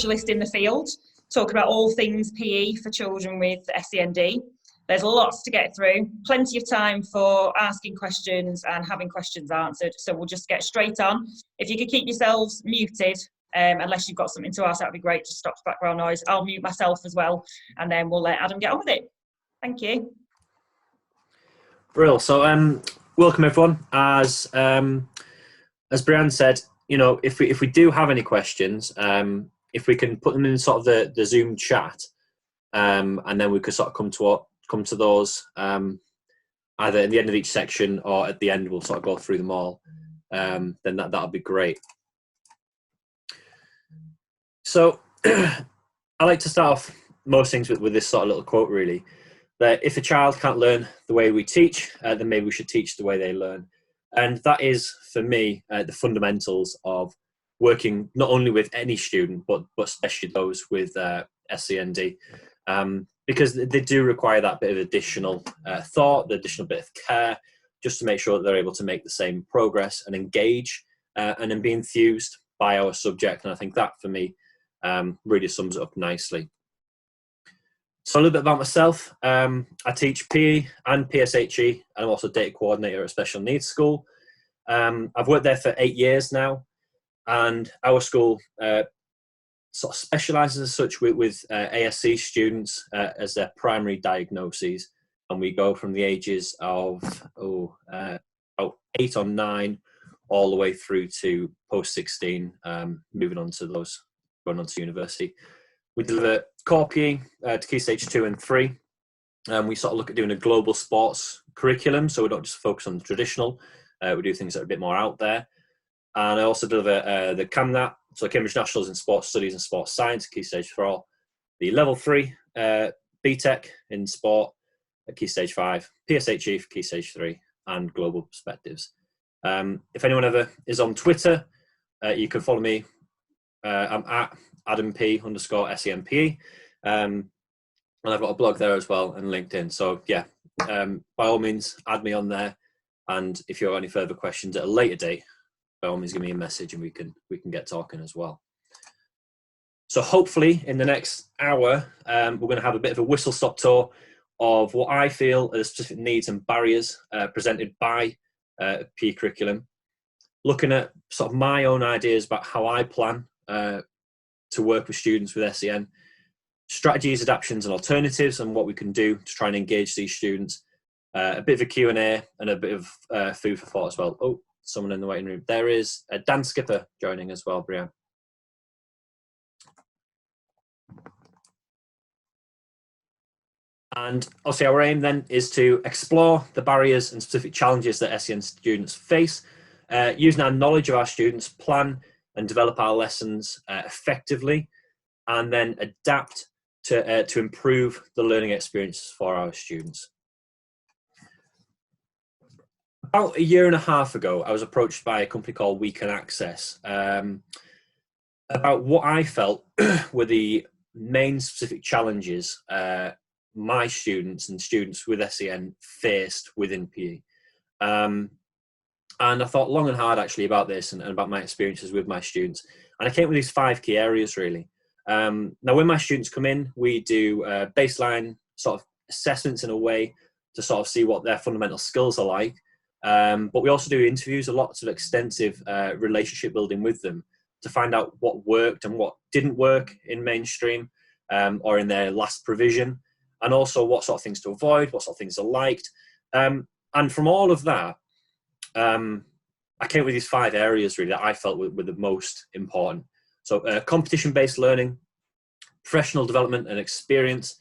specialist in the field, talking about all things PE for children with SEND. There's lots to get through, plenty of time for asking questions and having questions answered. So we'll just get straight on. If you could keep yourselves muted, unless you've got something to ask, that'd be great. Just stops background noise. I'll mute myself as well, and then we'll let Adam get on with it. Thank you. Brill. So welcome everyone. As Brianne said, you know, if we do have any questions, if we can put them in sort of the Zoom chat, and then we could sort of come to those either at the end of each section or at the end. We'll sort of go through them all. Then that'll be great. So I like to start off most things with this sort of little quote, really, that if a child can't learn the way we teach, then maybe we should teach the way they learn. And that is, for me, the fundamentals of working not only with any student, but especially those with SEND, because they do require that bit of additional thought, the additional bit of care, just to make sure that they're able to make the same progress and engage and then be enthused by our subject. And I think that, for me, really sums it up nicely. So a little bit about myself. I teach PE and PSHE, and I'm also data coordinator at a special needs school. I've worked there for 8 years now, and our school sort of specialises as such with ASC students as their primary diagnoses, and we go from the ages of 8 or 9 all the way through to post 16, moving on to those going on to university. We deliver core PE to Key Stage 2 and 3, and we sort of look at doing a global sports curriculum, so we don't just focus on the traditional, we do things that are a bit more out there. And I also deliver the CAMNAT, so Cambridge Nationals in Sports Studies and Sports Science, Key Stage 4, the Level 3 BTEC in Sport at Key Stage 5, PSHE for Key Stage 3, and Global Perspectives. If anyone ever is on Twitter, you can follow me. I'm at AdamP_SEMPE, and I've got a blog there as well and LinkedIn. So yeah, by all means, add me on there. And if you have any further questions at a later date, by all means, give me a message and we can get talking as well. So hopefully in the next hour, we're going to have a bit of a whistle-stop tour of what I feel are the specific needs and barriers presented by PE curriculum, looking at sort of my own ideas about how I plan to work with students with SEN, strategies, adaptations and alternatives, and what we can do to try and engage these students, a bit of a Q&A and a bit of food for thought as well. Oh, someone in the waiting room. There is Dan Skipper joining as well, Brianne. And obviously our aim then is to explore the barriers and specific challenges that SEN students face, using our knowledge of our students, plan and develop our lessons effectively, and then adapt to improve the learning experiences for our students. About a year and a half ago, I was approached by a company called We Can Access about what I felt were the main specific challenges my students and students with SEN faced within PE. And I thought long and hard actually about this and about my experiences with my students. And I came up with these 5 key areas really. Now when my students come in, we do baseline sort of assessments in a way to sort of see what their fundamental skills are like. But we also do interviews, lots of extensive relationship building with them to find out what worked and what didn't work in mainstream or in their last provision, and also what sort of things to avoid, what sort of things are liked. And from all of that, I came up with these 5 areas really that I felt were the most important. So competition-based learning, professional development and experience,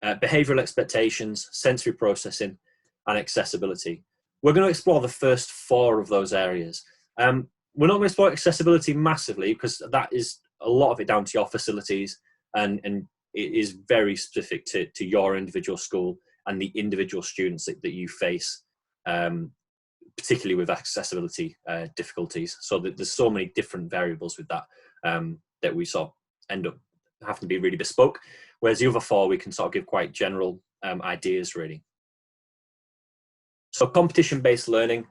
behavioural expectations, sensory processing, and accessibility. We're going to explore the first 4 of those areas. We're not going to explore accessibility massively because that is a lot of it down to your facilities, and it is very specific to your individual school and the individual students that you face, particularly with accessibility difficulties. So there's so many different variables with that that we sort of end up having to be really bespoke, whereas the other 4 we can sort of give quite general ideas really. So competition-based learning,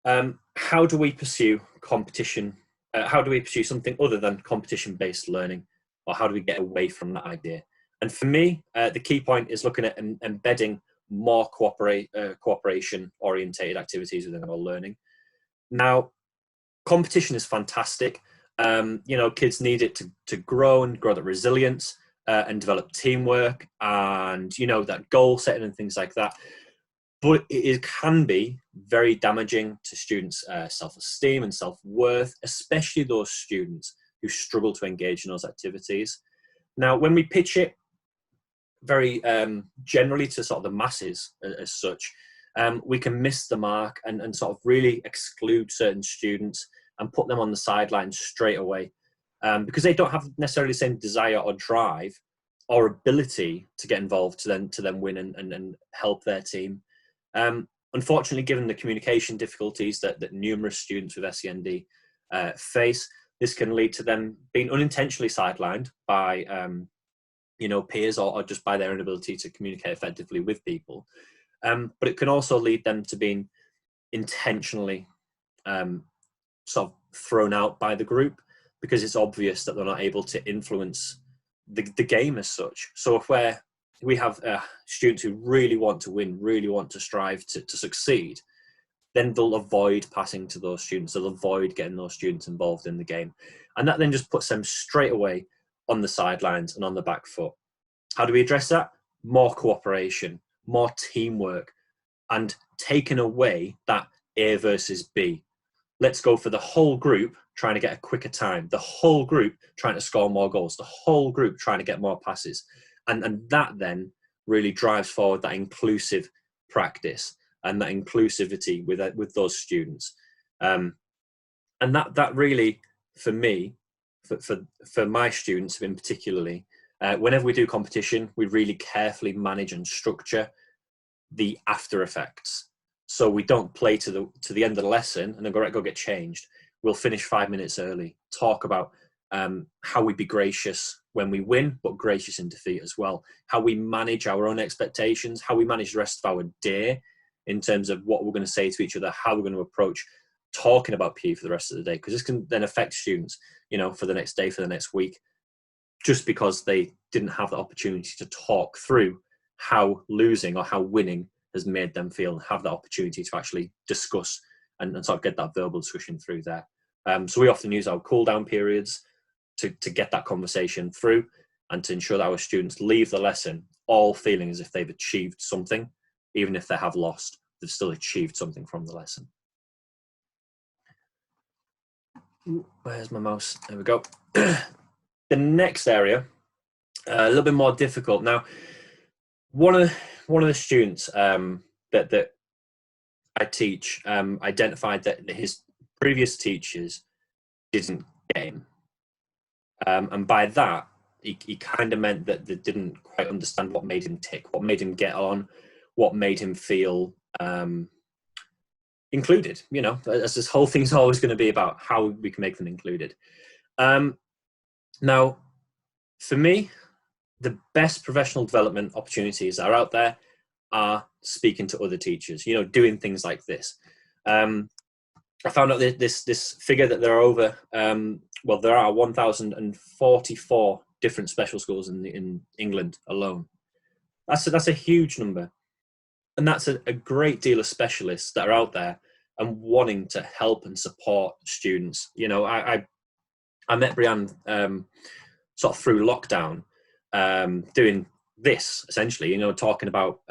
how do we pursue competition? How do we pursue something other than competition-based learning or how do we get away from that idea? And for me, the key point is looking at embedding more cooperation orientated activities within our learning. Now, competition is fantastic. Kids need it to grow and grow that resilience and develop teamwork and, that goal setting and things like that. But it can be very damaging to students' self-esteem and self-worth, especially those students who struggle to engage in those activities. Now, when we pitch it very generally to sort of the masses as such, we can miss the mark and sort of really exclude certain students and put them on the sidelines straight away because they don't have necessarily the same desire or drive or ability to get involved to then win and help their team. Unfortunately, given the communication difficulties that numerous students with SEND face, this can lead to them being unintentionally sidelined by peers or just by their inability to communicate effectively with people. But it can also lead them to being intentionally sort of thrown out by the group because it's obvious that they're not able to influence the game as such. So if we have students who really want to win, really want to strive to succeed, then they'll avoid passing to those students. They'll avoid getting those students involved in the game. And that then just puts them straight away on the sidelines and on the back foot. How do we address that? More cooperation, more teamwork, and taking away that A versus B. Let's go for the whole group trying to get a quicker time, the whole group trying to score more goals, the whole group trying to get more passes. And that then really drives forward that inclusive practice and that inclusivity with those students. And that really, for me, for my students in particularly, whenever we do competition, we really carefully manage and structure the after effects. So we don't play to the end of the lesson and then go get changed. We'll finish 5 minutes early, talk about how we be gracious when we win, but gracious in defeat as well. How we manage our own expectations, how we manage the rest of our day in terms of what we're going to say to each other, how we're going to approach talking about PE for the rest of the day, because this can then affect students, for the next day, for the next week, just because they didn't have the opportunity to talk through how losing or how winning has made them feel and have the opportunity to actually discuss and sort of get that verbal discussion through there. So we often use our cool down periods to get that conversation through and to ensure that our students leave the lesson all feeling as if they've achieved something. Even if they have lost, they've still achieved something from the lesson. Where's my mouse? There we go. The next area, a little bit more difficult. Now, one of the students that I teach identified that his previous teachers didn't get him. And by that, he kind of meant that they didn't quite understand what made him tick, what made him get on, what made him feel included. As this whole thing's always going to be about how we can make them included. Now, for me, the best professional development opportunities that are out there are speaking to other teachers, doing things like this. I found out this figure that there are over, there are 1,044 different special schools in England alone. That's a huge number. And that's a great deal of specialists that are out there and wanting to help and support students. I met Brianne sort of through lockdown, doing this essentially, talking about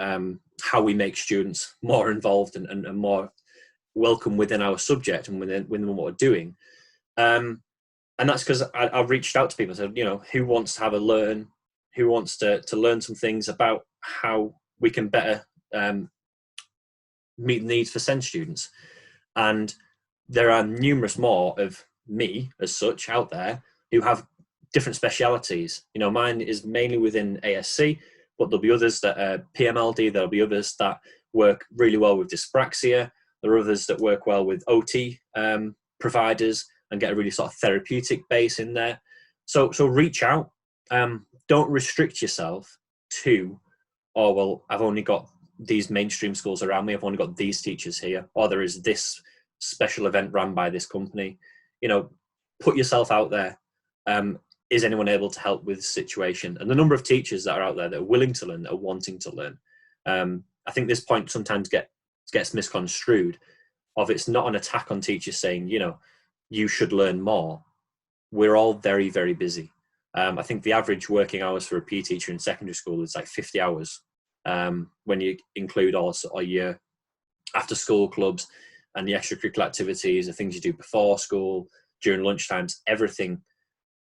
how we make students more involved and more welcome within our subject and within what we're doing. And that's because I've reached out to people and said, who wants to have a learn, who wants to learn some things about how we can better meet the needs for SEND students. And there are numerous more of me as such out there who have different specialities. Mine is mainly within ASC, but there'll be others that are PMLD, there'll be others that work really well with dyspraxia, there are others that work well with OT providers and get a really sort of therapeutic base in there. So reach out. Don't restrict yourself to, I've only got these mainstream schools around me, I've only got these teachers here, or there is this special event run by this company. Put yourself out there. is anyone able to help with the situation? And the number of teachers that are out there that are willing to learn, that are wanting to learn. I think this point sometimes gets misconstrued, of it's not an attack on teachers saying, you know, you should learn more. We're all very, very busy. I think the average working hours for a PE teacher in secondary school is like 50 hours. When you include also your after school clubs and the extracurricular activities, the things you do before school, during lunchtimes, everything,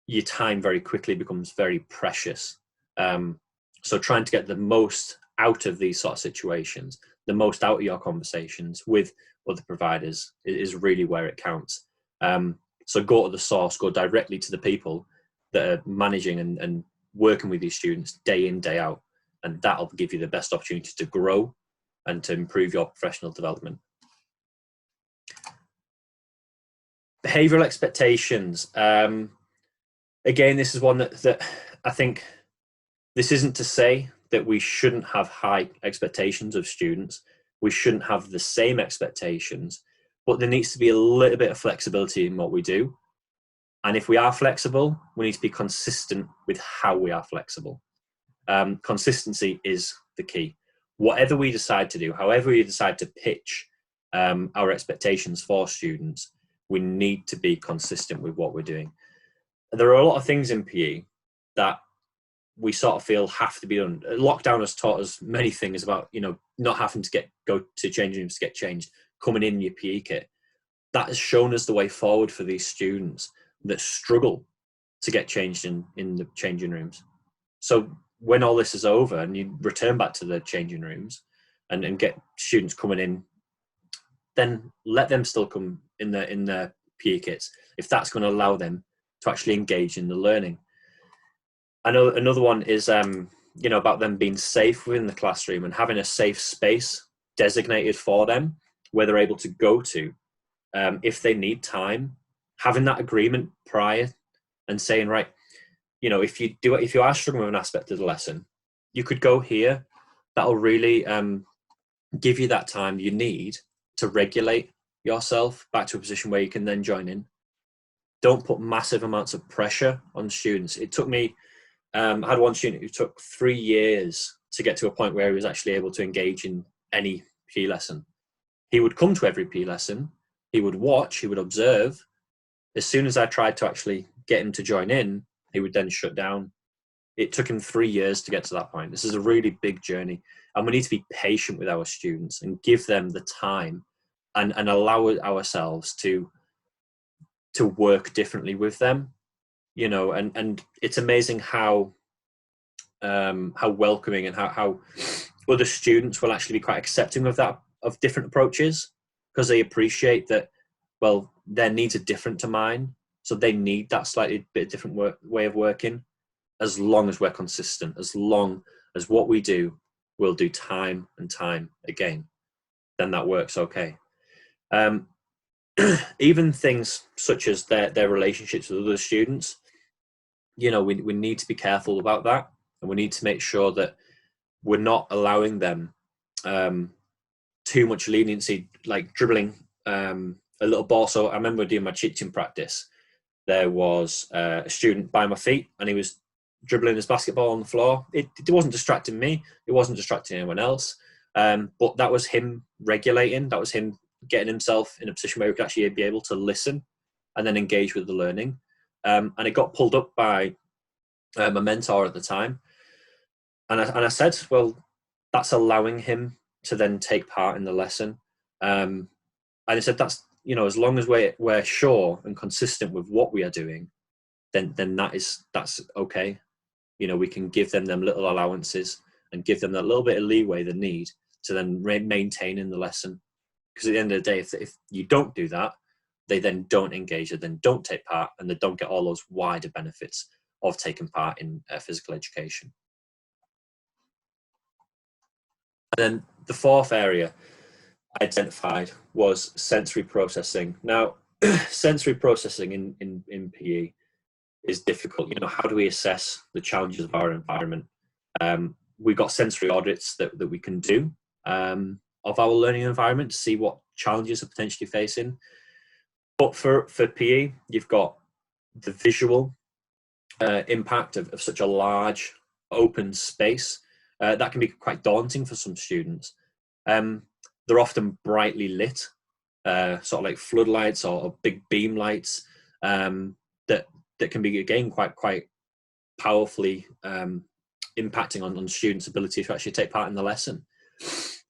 your time very quickly becomes very precious. So trying to get the most out of these sort of situations, the most out of your conversations with other providers is really where it counts. So go to the source, go directly to the people that are managing and working with these students day in, day out. And that'll give you the best opportunity to grow and to improve your professional development. Behavioural expectations. Again, this is one that I think, this isn't to say that we shouldn't have high expectations of students. We shouldn't have the same expectations, but there needs to be a little bit of flexibility in what we do. And if we are flexible, we need to be consistent with how we are flexible. Consistency is the key. Whatever we decide to do, however we decide to pitch our expectations for students, we need to be consistent with what we're doing. There are a lot of things in PE that we sort of feel have to be done. Lockdown has taught us many things about, you know, not having to go to changing rooms to get changed, coming in your PE kit. That has shown us the way forward for these students that struggle to get changed in the changing rooms. So when all this is over and you return back to the changing rooms and get students coming in, then let them still come in their PE kits if that's going to allow them to actually engage in the learning. I know another one is you know, about them being safe within the classroom and having a safe space designated for them where they're able to go to if they need time, having that agreement prior and saying, right, you know, if you are struggling with an aspect of the lesson, you could go here. That'll really give you that time you need to regulate yourself back to a position where you can then join in. Don't put massive amounts of pressure on students. It took me, I had one student who took 3 years to get to a point where he was actually able to engage in any PE lesson. He would come to every PE lesson, he would watch, he would observe. As soon as I tried to actually get him to join in, he would then shut down. It took him 3 years to get to that point. This is a really big journey, and we need to be patient with our students and give them the time and allow ourselves to work differently with them, you know. And it's amazing how welcoming and how other students will actually be quite accepting of that, of different approaches, because they appreciate that, well, their needs are different to mine, so they need that slightly bit different way of working. As long as we're consistent, as long as what we do, we'll do time and time again, then that works okay. Even things such as their relationships with other students, you know, we need to be careful about that, and we need to make sure that we're not allowing them too much leniency, like dribbling a little ball. So I remember doing my teaching practice, there was a student by my feet and he was dribbling his basketball on the floor. It wasn't distracting me, it wasn't distracting anyone else, but that was him regulating, that was him getting himself in a position where he could actually be able to listen and then engage with the learning. And it got pulled up by my mentor at the time, and I said, well, that's allowing him to then take part in the lesson. And he said, that's, you know, as long as we're sure and consistent with what we are doing, then that's okay. You know, we can give them little allowances and give them that little bit of leeway they need to then maintain in the lesson. Because at the end of the day, if you don't do that, they then don't engage, they then don't take part, and they don't get all those wider benefits of taking part in physical education. And then the fourth area I identified was sensory processing. Now, sensory processing in PE is difficult. You know, how do we assess the challenges of our environment? We've got sensory audits that we can do of our learning environment to see what challenges are potentially facing. But for PE, you've got the visual, impact of such a large open space, that can be quite daunting for some students. They're often brightly lit, sort of like floodlights or big beam lights, that can be, again, quite powerfully impacting on students' ability to actually take part in the lesson.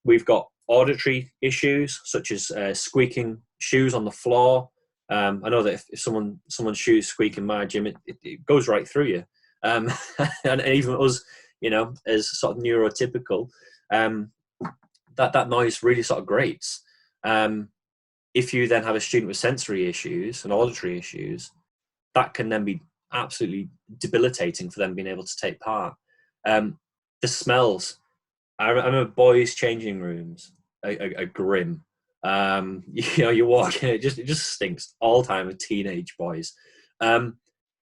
We've got auditory issues such as squeaking shoes on the floor. I know that if someone's shoes squeak in my gym, it goes right through you. And even us, as sort of neurotypical, that noise really sort of grates. If you then have a student with sensory issues and auditory issues, that can then be absolutely debilitating for them being able to take part. The smells. I remember boys' changing rooms are grim. You walk in, it just stinks all the time with teenage boys. And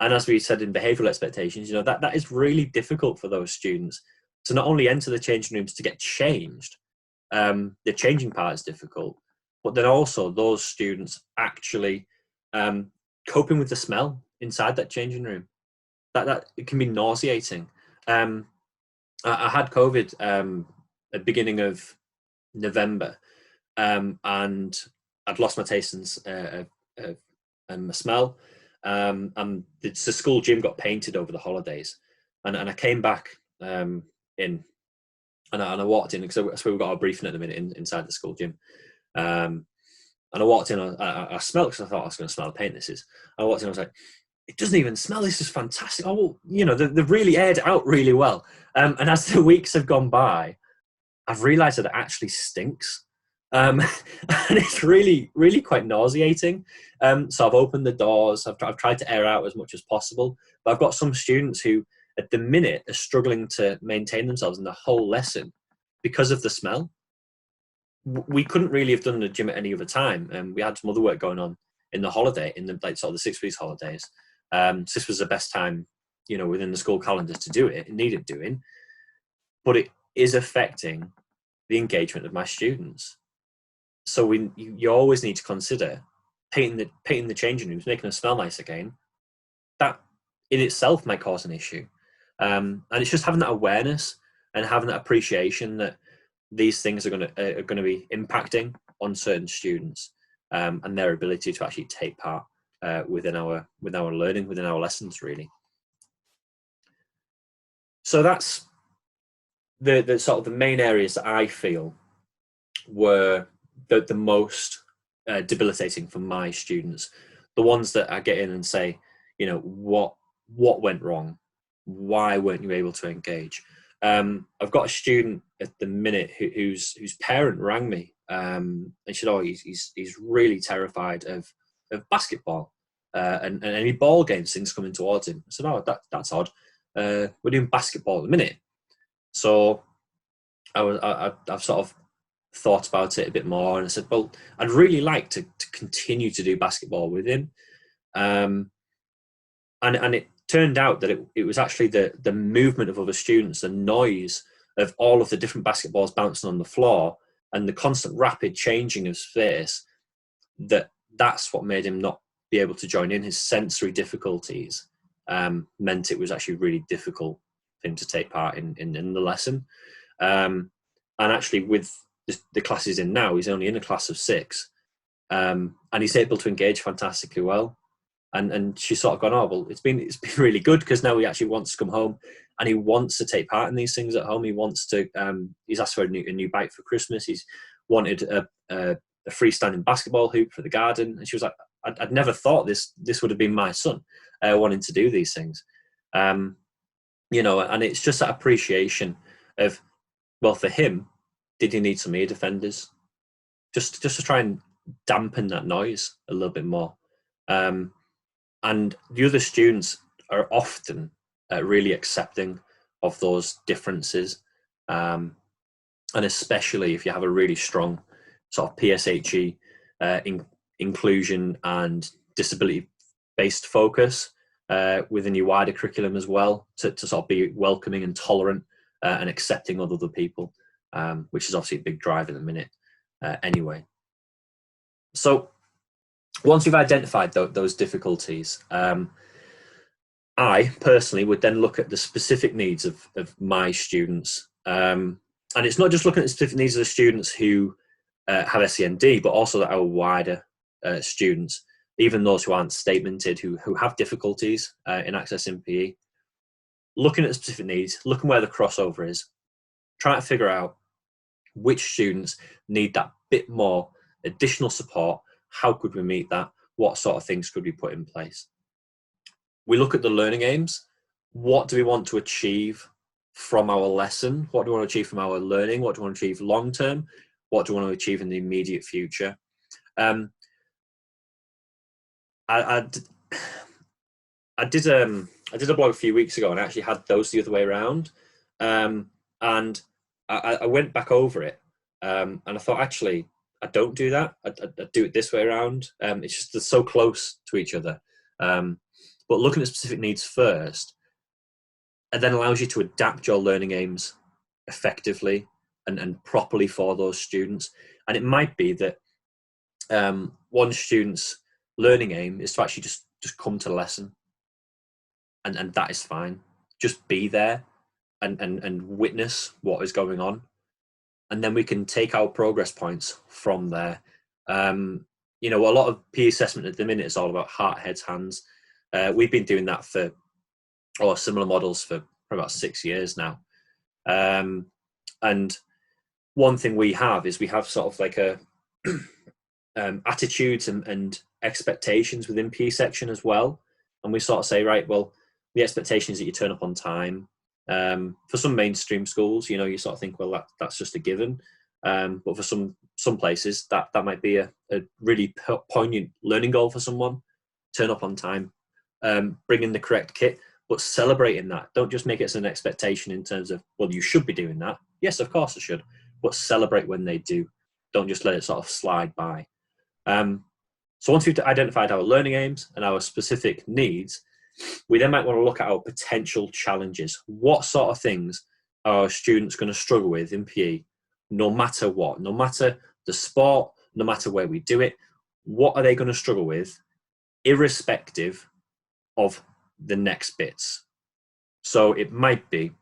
as we said in behavioural expectations, that is really difficult for those students to not only enter the changing rooms to get changed. The changing part is difficult, but then also those students actually coping with the smell inside that changing room. That it can be nauseating. I had COVID at the beginning of November, and I'd lost my taste and my smell. And the school gym got painted over the holidays, and I came back in, and I walked in, because we've got our briefing at the minute inside the school gym. And I walked in, I smelled, because I thought I was going to smell the paint. I walked in, I was like, it doesn't even smell. This is fantastic. Oh, they've really aired it out really well. And as the weeks have gone by, I've realised that it actually stinks. And it's really, really quite nauseating. So I've opened the doors. I've tried to air out as much as possible. But I've got some students who, at the minute, are struggling to maintain themselves in the whole lesson because of the smell. We couldn't really have done the gym at any other time, and we had some other work going on in the holiday, in the sort of the 6 weeks holidays. So this was the best time, within the school calendar to do it. It needed doing, but it is affecting the engagement of my students. So you always need to consider painting the changing rooms, making them smell nice again. That in itself might cause an issue, and it's just having that awareness and having that appreciation that these things are going to be impacting on certain students, and their ability to actually take part within our learning, within our lessons, really. So that's the sort of the main areas that I feel were the most debilitating for my students. The ones that I get in and say, what went wrong? Why weren't you able to engage? I've got a student at the minute whose parent rang me, and she said, "Oh, he's really terrified of basketball and any ball games, things coming towards him." I said, "Oh, that's odd. We're doing basketball at the minute." So I've sort of thought about it a bit more, and I said, "Well, I'd really like to continue to do basketball with him," and it turned out that it was actually the movement of other students, the noise of all of the different basketballs bouncing on the floor, and the constant rapid changing of space, that's what made him not be able to join in. His sensory difficulties meant it was actually really difficult for him to take part in the lesson. And actually, with the class he's in now, he's only in a class of 6, and he's able to engage fantastically well. And she's sort of gone, "Oh, well, it's been really good, because now he actually wants to come home and he wants to take part in these things at home. He wants to. He's asked for a new bike for Christmas. He's wanted a freestanding basketball hoop for the garden." And she was like, "I'd never thought this would have been my son wanting to do these things." And it's just that appreciation of, well, for him, did he need some ear defenders just to try and dampen that noise a little bit more? And the other students are often really accepting of those differences, and especially if you have a really strong sort of PSHE inclusion and disability-based focus within your wider curriculum as well, to sort of be welcoming and tolerant and accepting of other people, which is obviously a big drive in a minute anyway. So once we've identified those difficulties, I personally would then look at the specific needs of my students. And it's not just looking at the specific needs of the students who have SEND, but also our wider students, even those who aren't statemented, who have difficulties in accessing PE. Looking at the specific needs, looking where the crossover is, trying to figure out which students need that bit more additional support. How could we meet that? What sort of things could we put in place? We look at the learning aims. What do we want to achieve from our lesson? What do we want to achieve from our learning? What do we want to achieve long term? What do we want to achieve in the immediate future? I did a blog a few weeks ago, and I actually had those the other way around. And I went back over it, and I thought, actually, I don't do that. I do it this way around. It's just they're so close to each other. But looking at specific needs first, it then allows you to adapt your learning aims effectively and properly for those students. And it might be that one student's learning aim is to actually just come to the lesson, and that is fine. Just be there and witness what is going on, and then we can take our progress points from there. A lot of PE assessment at the minute is all about heart, heads, hands. We've been doing that or similar models for about 6 years now. And one thing we have sort of like a attitudes and expectations within PE section as well. And we sort of say, right, well, the expectation is that you turn up on time. For some mainstream schools, you sort of think, well, that's just a given. But for some places, that might be a really poignant learning goal for someone. Turn up on time, bring in the correct kit, but celebrating that. Don't just make it as an expectation in terms of, well, you should be doing that. Yes, of course I should, but celebrate when they do. Don't just let it sort of slide by. So once we've identified our learning aims and our specific needs, we then might want to look at our potential challenges. What sort of things are our students going to struggle with in PE, no matter what, no matter the sport, no matter where we do it? What are they going to struggle with, irrespective of the next bits? So it might be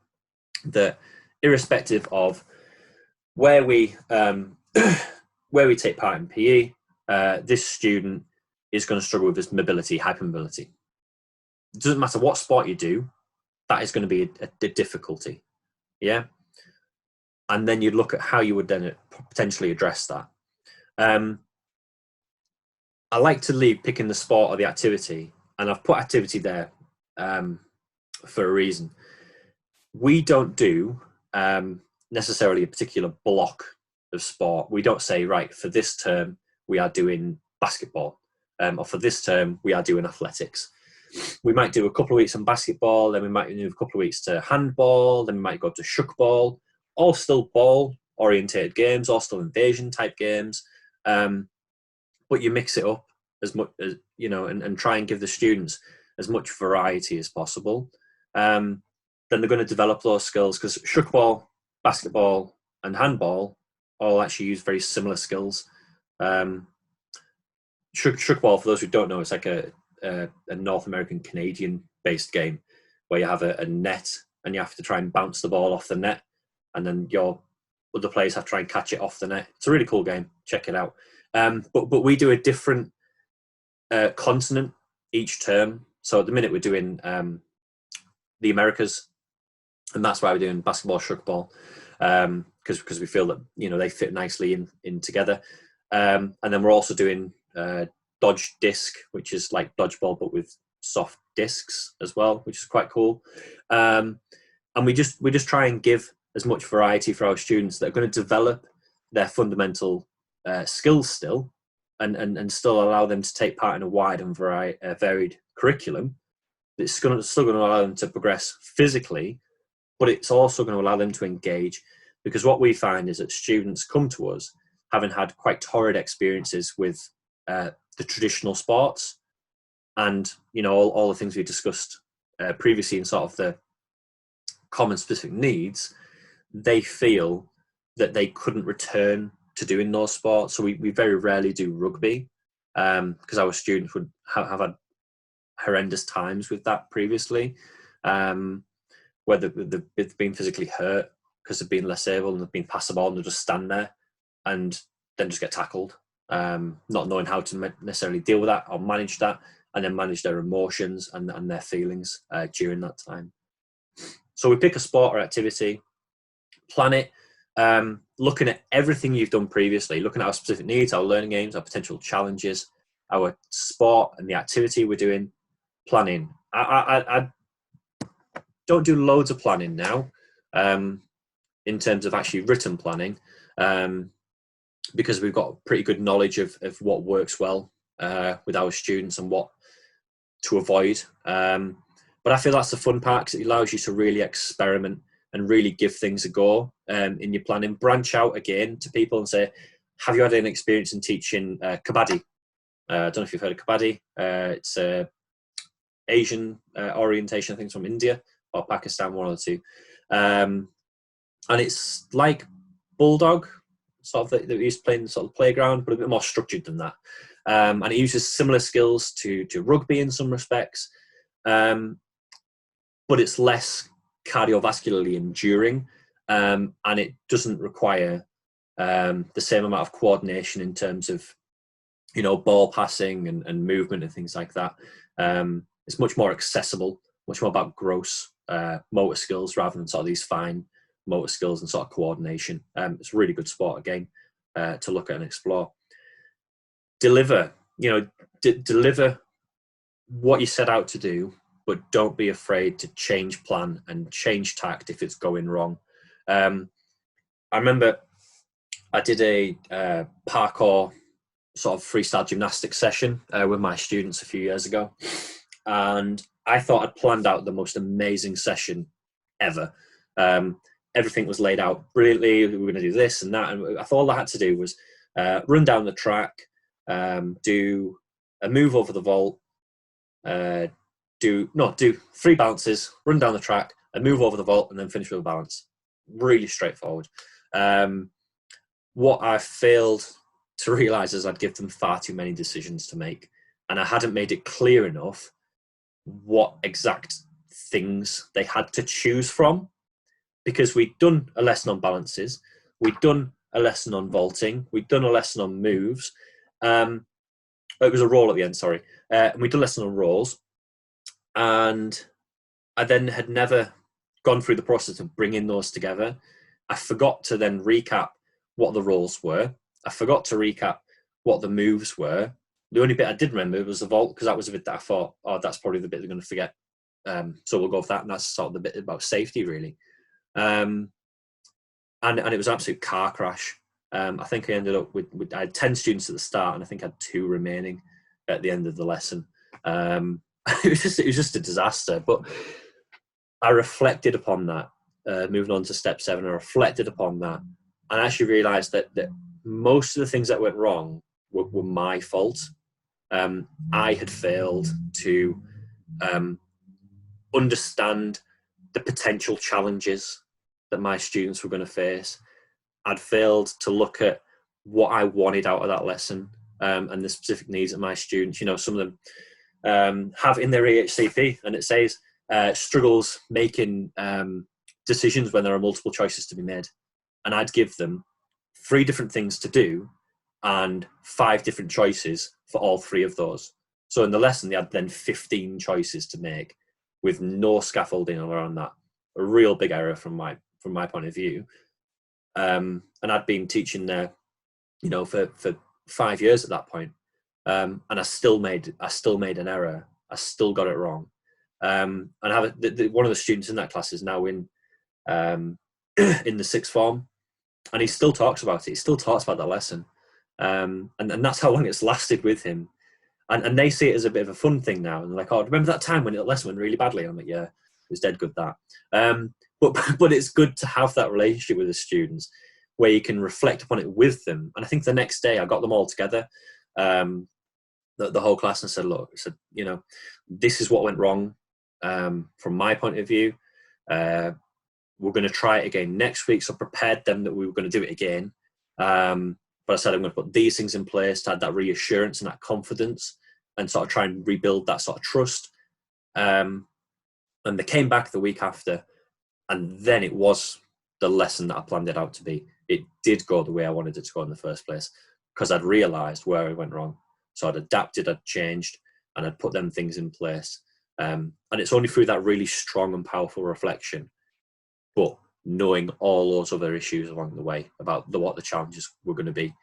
that irrespective of where we take part in PE, this student is going to struggle with this mobility, hypermobility. It doesn't matter what sport you do, that is going to be a difficulty. Yeah. And then you'd look at how you would then potentially address that. I like to leave picking the sport or the activity, and I've put activity there for a reason. We don't do necessarily a particular block of sport. We don't say, right, for this term we are doing basketball, or for this term we are doing athletics. We might do a couple of weeks on basketball, then we might do a couple of weeks to handball, then we might go to shuckball, all still ball orientated games, all still invasion type games. But you mix it up as much as, and try and give the students as much variety as possible. Then they're going to develop those skills, because shuckball, basketball, and handball all actually use very similar skills. Shuckball, for those who don't know, it's like a North American Canadian based game where you have a net and you have to try and bounce the ball off the net, and then your other players have to try and catch it off the net. It's a really cool game. Check it out. But we do a different continent each term. So at the minute we're doing the Americas, and that's why we're doing basketball, shuckball, because we feel that they fit nicely in together. And then we're also doing dodge disc, which is like dodgeball but with soft discs as well, which is quite cool. And we just try and give as much variety for our students that are going to develop their fundamental skills still, and still allow them to take part in a wide and varied curriculum. It's still going to allow them to progress physically, but it's also going to allow them to engage, because what we find is that students come to us having had quite torrid experiences with the traditional sports, and all the things we discussed previously in sort of the common specific needs. They feel that they couldn't return to doing those sports. So we very rarely do rugby, because our students would have had horrendous times with that previously, whether they've been physically hurt because they've been less able and they've been passed the ball and they'll just stand there and then just get tackled, not knowing how to necessarily deal with that or manage that, and then manage their emotions and their feelings during that time. So we pick a sport or activity, plan it, looking at everything you've done previously, looking at our specific needs, our learning aims, our potential challenges, our sport and the activity we're doing, planning. I don't do loads of planning now in terms of actually written planning, because we've got pretty good knowledge of what works well with our students and what to avoid. But I feel that's the fun part, because it allows you to really experiment and really give things a go in your planning. Branch out again to people and say, have you had any experience in teaching kabaddi? I don't know if you've heard of kabaddi. It's Asian orientation, I think it's from India or Pakistan, one of the two. And it's like bulldog, sort of that we used to play in the sort of playground, but a bit more structured than that. And it uses similar skills to rugby in some respects, but it's less cardiovascularly enduring, and it doesn't require the same amount of coordination in terms of, you know, ball passing and movement and things like that. It's much more accessible, much more about gross motor skills rather than sort of these fine motor skills and sort of coordination. It's a really good sport again to look at and explore. Deliver, you know, deliver what you set out to do, but don't be afraid to change plan and change tact if it's going wrong. I remember I did a parkour sort of freestyle gymnastics session with my students a few years ago, and I thought I'd planned out the most amazing session ever. Everything was laid out brilliantly. We were going to do this and that, and I thought all I had to do was run down the track, do a move over the vault, do 3 bounces, run down the track, and move over the vault, and then finish with a balance. Really straightforward. What I failed to realise is I'd give them far too many decisions to make, and I hadn't made it clear enough what exact things they had to choose from, because we'd done a lesson on balances, we'd done a lesson on vaulting, we'd done a lesson on moves. It was a roll at the end, sorry. And we'd done a lesson on rolls, and I then had never gone through the process of bringing those together. I forgot to then recap what the rolls were. I forgot to recap what the moves were. The only bit I did remember was the vault, because that was a bit that I thought, oh, that's probably the bit they're going to forget. So we'll go with that, and that's sort of the bit about safety, really. And it was an absolute car crash. I think I ended up with I had 10 students at the start, and I think I had 2 remaining at the end of the lesson. It was just a disaster. But I reflected upon that, moving on to step 7. I reflected upon that, and I actually realised that most of the things that went wrong were my fault. I had failed to understand the potential challenges that my students were going to face. I'd failed to look at what I wanted out of that lesson, and the specific needs of my students. You know, some of them have in their EHCP, and it says struggles making decisions when there are multiple choices to be made. And I'd give them 3 different things to do and 5 different choices for all 3 of those. So in the lesson, they had then 15 choices to make with no scaffolding around that. A real big error from my point of view. And I'd been teaching there, you know, for 5 years at that point. And I still made an error. I still got it wrong. And I have one of the students in that class is now in the 6th form, and he still talks about it. He still talks about that lesson. And that's how long it's lasted with him. And they see it as a bit of a fun thing now. And they're like, oh, remember that time when the lesson went really badly? And I'm like, yeah, it was dead good that. But it's good to have that relationship with the students where you can reflect upon it with them. And I think the next day I got them all together, the whole class, and said, look, you know, this is what went wrong from my point of view. We're going to try it again next week. So I prepared them that we were going to do it again. But I said, I'm going to put these things in place to have that reassurance and that confidence and sort of try and rebuild that sort of trust. And they came back the week after, and then it was the lesson that I planned it out to be. It did go the way I wanted it to go in the first place, because I'd realised where I went wrong. So I'd adapted, I'd changed, and I'd put them things in place. And it's only through that really strong and powerful reflection, but knowing all those other issues along the way about what the challenges were going to be,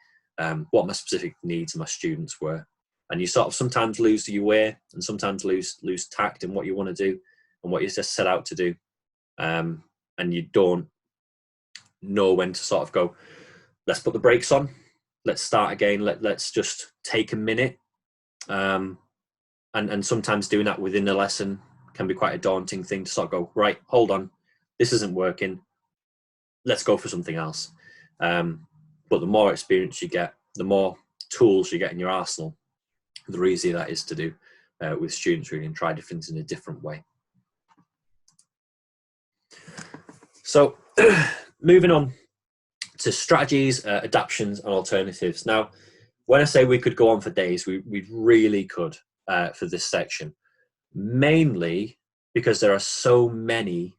what my specific needs of my students were. And you sort of sometimes lose your way, and sometimes lose tact in what you want to do and what you just set out to do. And you don't know when to sort of go, let's put the brakes on, let's start again, let's just take a minute. And sometimes doing that within a lesson can be quite a daunting thing to sort of go, right, hold on, this isn't working, let's go for something else. But the more experience you get, the more tools you get in your arsenal, the easier that is to do with students, really, and try different things in a different way. So moving on to strategies, adaptions and alternatives. Now, when I say we could go on for days, we really could for this section, mainly because there are so many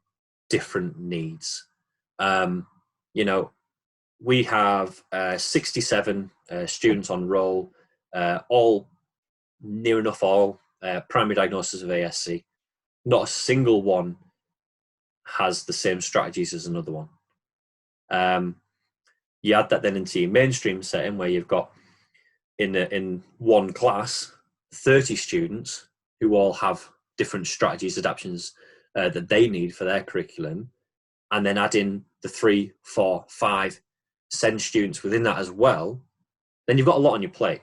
different needs. You know, we have 67 students on roll, all near enough all primary diagnosis of ASC. Not a single one has the same strategies as another one. You add that then into your mainstream setting, where you've got in one class 30 students who all have different strategies, adaptations that they need for their curriculum, and then add in the 3, 4, 5 SEND students within that as well, then you've got a lot on your plate.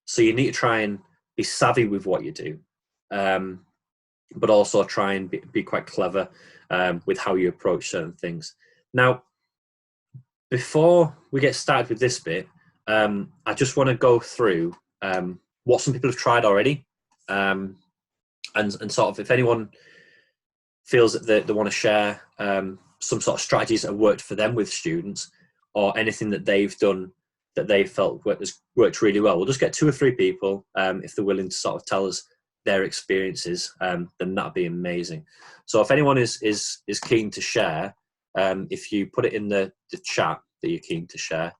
So you need to try and be savvy with what you do, but also try and be quite clever with how you approach certain things. Now, before we get started with this bit, I just want to go through what some people have tried already, and sort of, if anyone feels that they want to share some sort of strategies that have worked for them with students, or anything that they've done that they felt worked really well. We'll just get 2 or 3 people, if they're willing to sort of tell us their experiences, then that'd be amazing. So if anyone is keen to share, if you put it in the chat that you're keen to share,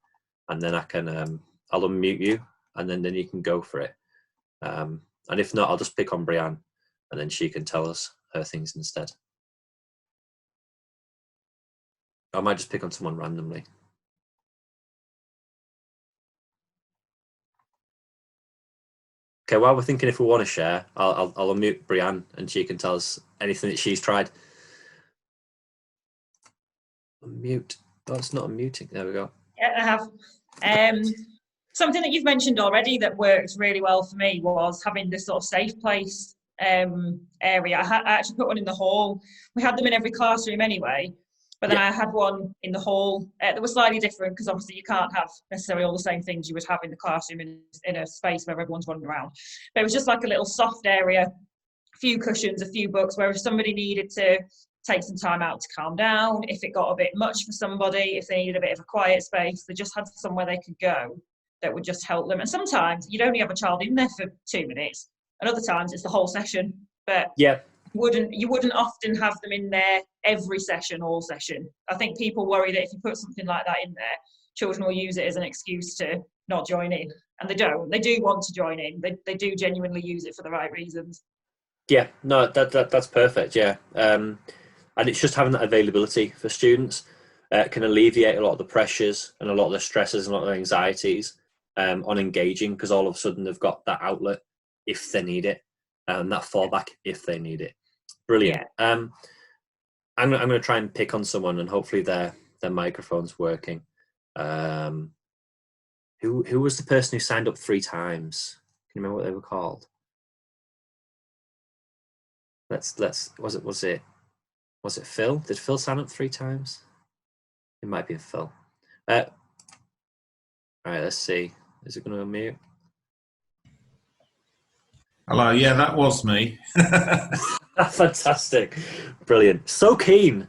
and then I can I'll unmute you, and then you can go for it. And if not, I'll just pick on Brianne, and then she can tell us her things instead. I might just pick on someone randomly. Okay, while we're thinking if we want to share, I'll unmute Brianne, and she can tell us anything that she's tried. Unmute. Oh, it's not unmuting. There we go. Yeah, I have. Something that you've mentioned already that worked really well for me was having this sort of safe place area. I actually put one in the hall. We had them in every classroom anyway, but then I had one in the hall that was slightly different, because obviously you can't have necessarily all the same things you would have in the classroom in a space where everyone's running around. But it was just like a little soft area, a few cushions, a few books, where if somebody needed to take some time out to calm down, if it got a bit much for somebody, if they needed a bit of a quiet space, they just had somewhere they could go that would just help them. And sometimes you'd only have a child in there for 2 minutes, and other times it's the whole session. But you wouldn't often have them in there every session, all session. I think people worry that if you put something like that in there, children will use it as an excuse to not join in, and they don't. They do want to join in. They do genuinely use it for the right reasons. Yeah, no, that's perfect. Yeah, and it's just having that availability for students can alleviate a lot of the pressures and a lot of the stresses and a lot of the anxieties on engaging, because all of a sudden they've got that outlet if they need it, and that fallback if they need it. Brilliant. Yeah. I'm going to try and pick on someone, and hopefully their microphone's working. Who was the person who signed up 3 times? Can you remember what they were called? Was it Phil? Did Phil sign up 3 times? It might be a Phil. All right, let's see. Is it going to unmute? Hello, yeah, that was me. Fantastic. Brilliant. So keen.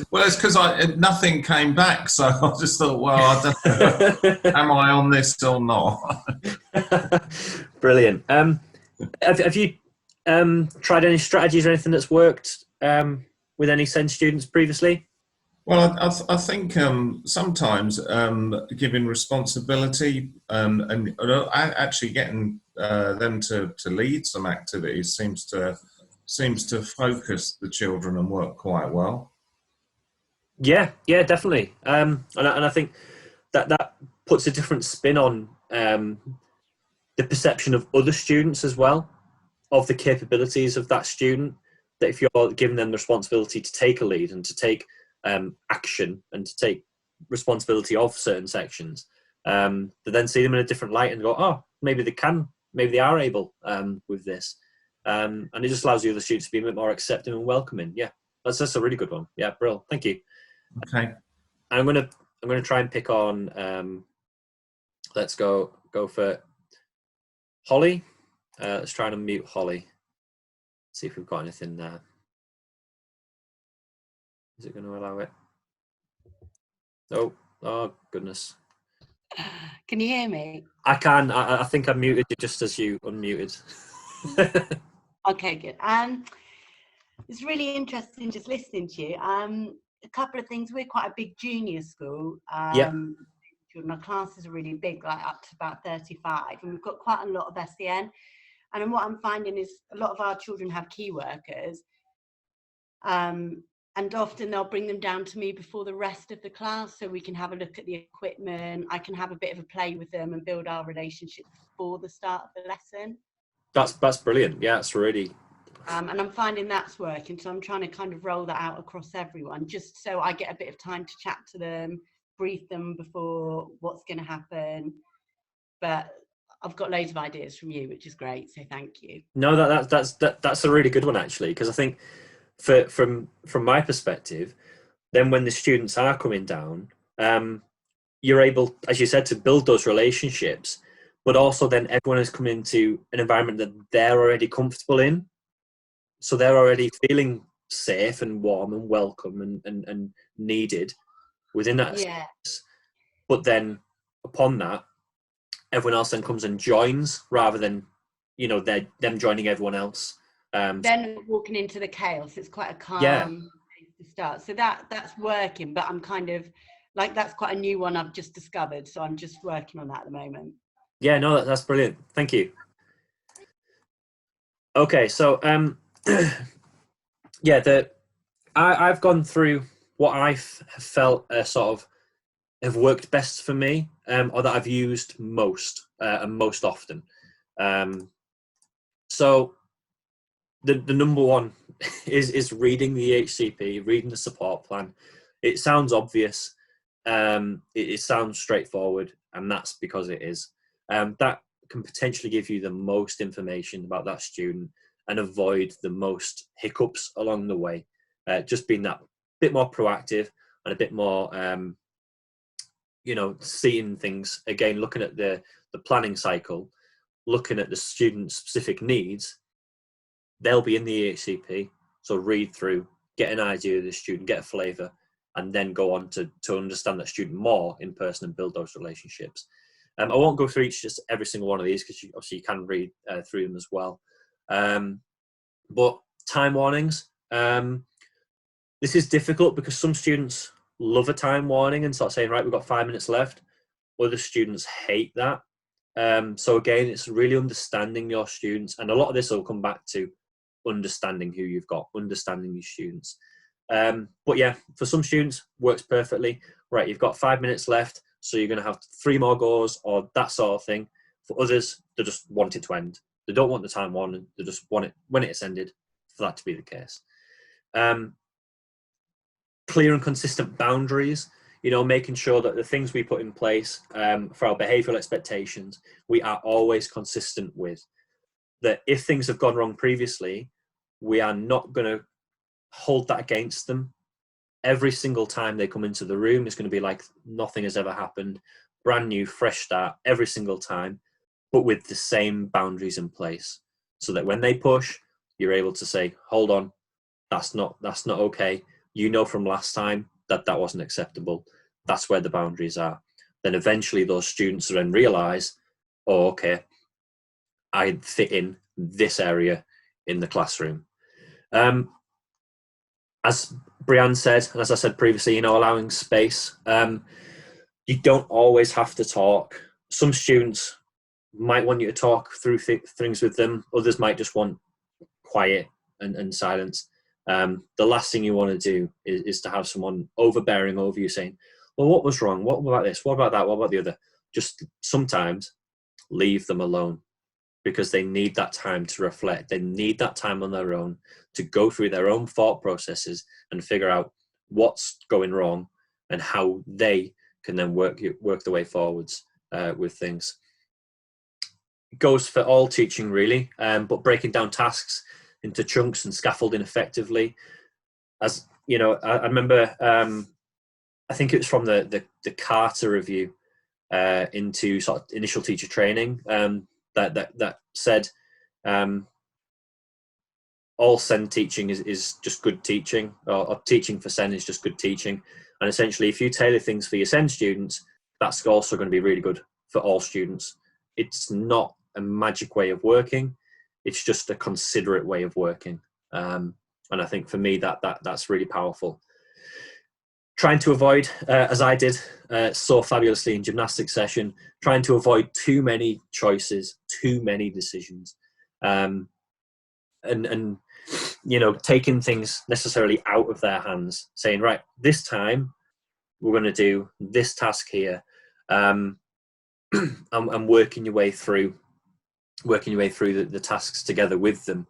Well, it's because nothing came back, so I just thought, well, I don't know, am I on this or not? Brilliant. Have you tried any strategies or anything that's worked with any SEND students previously? Well, I think sometimes giving responsibility and actually getting them to lead some activities seems to focus the children and work quite well. Yeah, definitely. And I think that puts a different spin on the perception of other students as well, of the capabilities of that student. That if you're giving them the responsibility to take a lead and to take action and to take responsibility of certain sections, to then see them in a different light and go, oh, maybe they are able with this. And it just allows the other students to be a bit more accepting and welcoming. Yeah, that's a really good one. Yeah, Brill. Thank you. Okay. I'm gonna try and pick on. Let's go for Holly. Let's try and unmute Holly. See if we've got anything there. Is it going to allow it? Oh goodness. Can you hear me? I can. I think I muted you just as you unmuted. Okay, good. It's really interesting just listening to you. A couple of things. We're quite a big junior school. Yeah. My classes are really big, like up to about 35, and we've got quite a lot of SEN. And what I'm finding is a lot of our children have key workers, and often they'll bring them down to me before the rest of the class so we can have a look at the equipment. I can have a bit of a play with them and build our relationship before the start of the lesson. That's brilliant. Yeah, it's really. And I'm finding that's working, so I'm trying to kind of roll that out across everyone, just so I get a bit of time to chat to them, brief them before what's going to happen. But I've got loads of ideas from you, which is great. So thank you. No, that's a really good one actually, because I think from my perspective, then when the students are coming down, you're able, as you said, to build those relationships, but also then everyone has come into an environment that they're already comfortable in, so they're already feeling safe and warm and welcome and needed within that space. But then upon that, everyone else then comes and joins rather than, them joining everyone else. Then walking into the chaos, it's quite a calm place to start. So that's working, but I'm kind of like, that's quite a new one I've just discovered. So I'm just working on that at the moment. Yeah, no, that's brilliant. Thank you. Okay, so I've gone through what I've felt sort of have worked best for me, or that I've used most and most often. So the number one is reading the HCP, reading the support plan. It sounds obvious, it sounds straightforward, and that's because it is. That can potentially give you the most information about that student and avoid the most hiccups along the way. Just being that bit more proactive and a bit more, seeing things, again, looking at the planning cycle, looking at the student's specific needs. They'll be in the EHCP, so read through, get an idea of the student, get a flavour, and then go on to understand that student more in person and build those relationships. I won't go through just every single one of these, because obviously you can read through them as well. But time warnings, this is difficult because some students love a time warning and start saying, right, we've got 5 minutes left. Other students hate that. So again, it's really understanding your students, and a lot of this will come back to understanding who you've got, understanding your students. But yeah, for some students, works perfectly. Right, you've got 5 minutes left, so you're going to have 3 more goes or that sort of thing. For others, they just want it to end. They don't want the time warning. They just want it when it's ended for that to be the case. Clear and consistent boundaries. Making sure that the things we put in place for our behavioural expectations, we are always consistent with. That if things have gone wrong previously, we are not going to hold that against them. Every single time they come into the room, it's going to be like nothing has ever happened, brand new, fresh start every single time, but with the same boundaries in place, so that when they push, you're able to say, hold on, that's not okay. From last time that wasn't acceptable. That's where the boundaries are. Then eventually those students then realize, oh, okay, I fit in this area in the classroom. As Brianne said, and as I said previously, allowing space. You don't always have to talk. Some students might want you to talk through things with them. Others might just want quiet and silence. The last thing you want to do is to have someone overbearing over you saying, well, what was wrong? What about this? What about that? What about the other? Just sometimes leave them alone, because they need that time to reflect. They need that time on their own to go through their own thought processes and figure out what's going wrong and how they can then work the way forwards with things. It goes for all teaching really, but breaking down tasks into chunks and scaffolding effectively. As you know, I remember, I think it was from the Carter review into sort of initial teacher training, that said all SEND teaching is just good teaching, or teaching for SEND is just good teaching. And essentially, if you tailor things for your SEND students, that's also going to be really good for all students. It's not a magic way of working. It's just a considerate way of working. And I think for me, that's really powerful. Trying to avoid, as I did so fabulously in gymnastics session, trying to avoid too many choices, too many decisions, and taking things necessarily out of their hands, saying, right, this time we're going to do this task here, and working your way through the tasks together with them,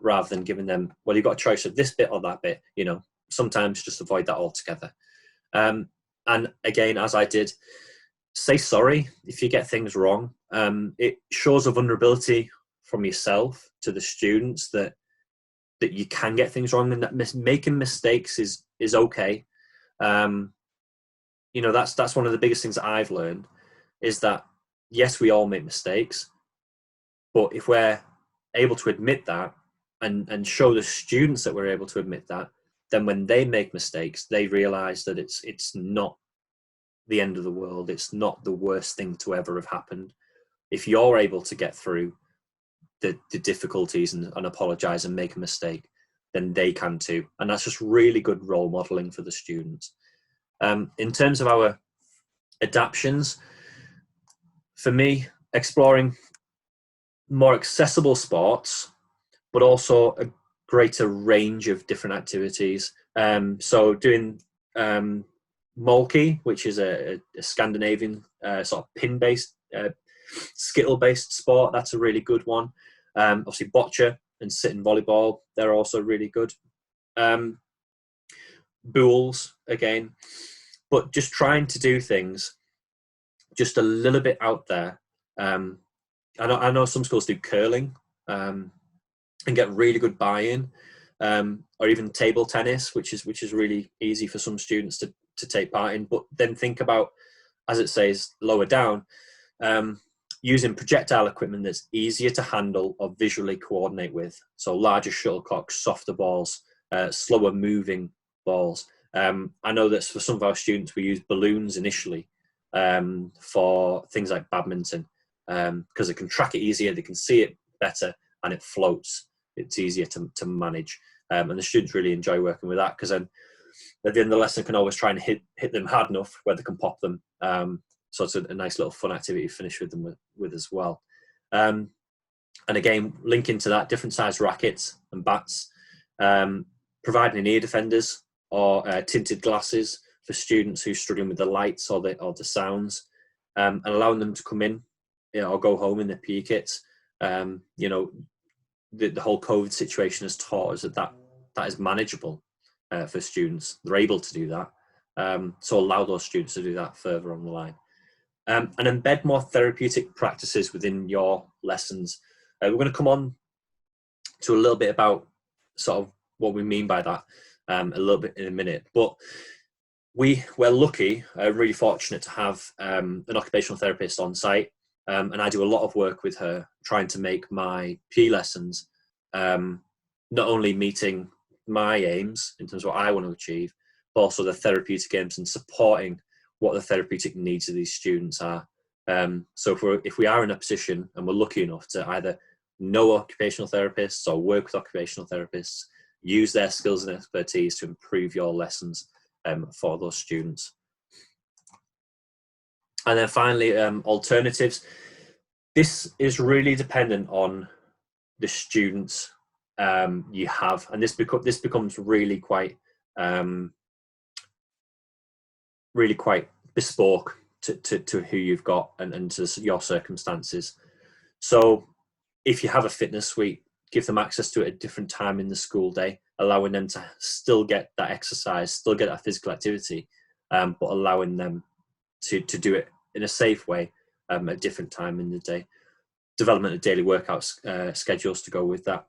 rather than giving them, well, you've got a choice of this bit or that bit. Sometimes just avoid that altogether. And again, as I did, say sorry if you get things wrong. It shows a vulnerability from yourself to the students that you can get things wrong, and that making mistakes is okay. That's one of the biggest things that I've learned, is that yes, we all make mistakes, but if we're able to admit that and show the students that we're able to admit that, then when they make mistakes, they realize that it's not the end of the world. It's not the worst thing to ever have happened. If you're able to get through the difficulties and apologize and make a mistake, then they can too. And that's just really good role modeling for the students. In terms of our adaptions, for me, exploring more accessible sports, but also a greater range of different activities. So doing Molki, which is a Scandinavian sort of pin-based, skittle-based sport. That's a really good one. Obviously bocce and sit-in volleyball, they're also really good. Boules, again. But just trying to do things just a little bit out there. I know some schools do curling and get really good buy-in, or even table tennis, which is really easy for some students to take part in. But then think about, as it says lower down, using projectile equipment that's easier to handle or visually coordinate with. So larger shuttlecocks, softer balls, slower moving balls. I know that for some of our students, we use balloons initially for things like badminton, because they can track it easier, they can see it better, and it floats. It's easier to manage. And the students really enjoy working with that, because then at the end of the lesson can always try and hit them hard enough where they can pop them. So it's a nice little fun activity to finish with them with as well. And again, linking to that, different size rackets and bats, providing ear defenders or tinted glasses for students who are struggling with the lights or the sounds, and allowing them to come in, or go home in their PE kits. The whole COVID situation has taught us that is manageable for students. They're able to do that. So allow those students to do that further on the line. And embed more therapeutic practices within your lessons. We're going to come on to a little bit about sort of what we mean by that a little bit in a minute. But we're lucky, really fortunate to have an occupational therapist on site. And I do a lot of work with her, trying to make my PE lessons not only meeting my aims in terms of what I want to achieve, but also the therapeutic aims and supporting what the therapeutic needs of these students are. So if we are in a position and we're lucky enough to either know occupational therapists or work with occupational therapists, use their skills and expertise to improve your lessons for those students. And then finally, alternatives. This is really dependent on the students you have, and this becomes really quite bespoke to who you've got and to your circumstances. So if you have a fitness suite, give them access to it at a different time in the school day, allowing them to still get that exercise, still get that physical activity, but allowing them to do it in a safe way at a different time in the day. Development of daily workout schedules to go with that.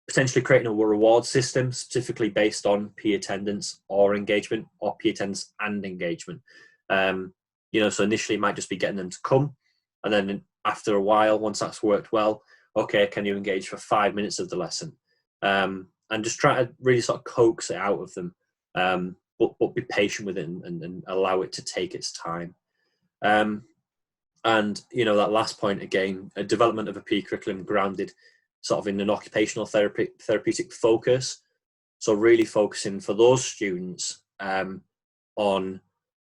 Potentially creating a reward system specifically based on PE attendance or engagement, or PE attendance and engagement. So initially it might just be getting them to come, and then after a while, once that's worked well, okay, can you engage for 5 minutes of the lesson? And just try to really sort of coax it out of them, but be patient with it and allow it to take its time. And that last point again, a development of a PE curriculum grounded sort of in an occupational therapeutic focus. So really focusing for those students on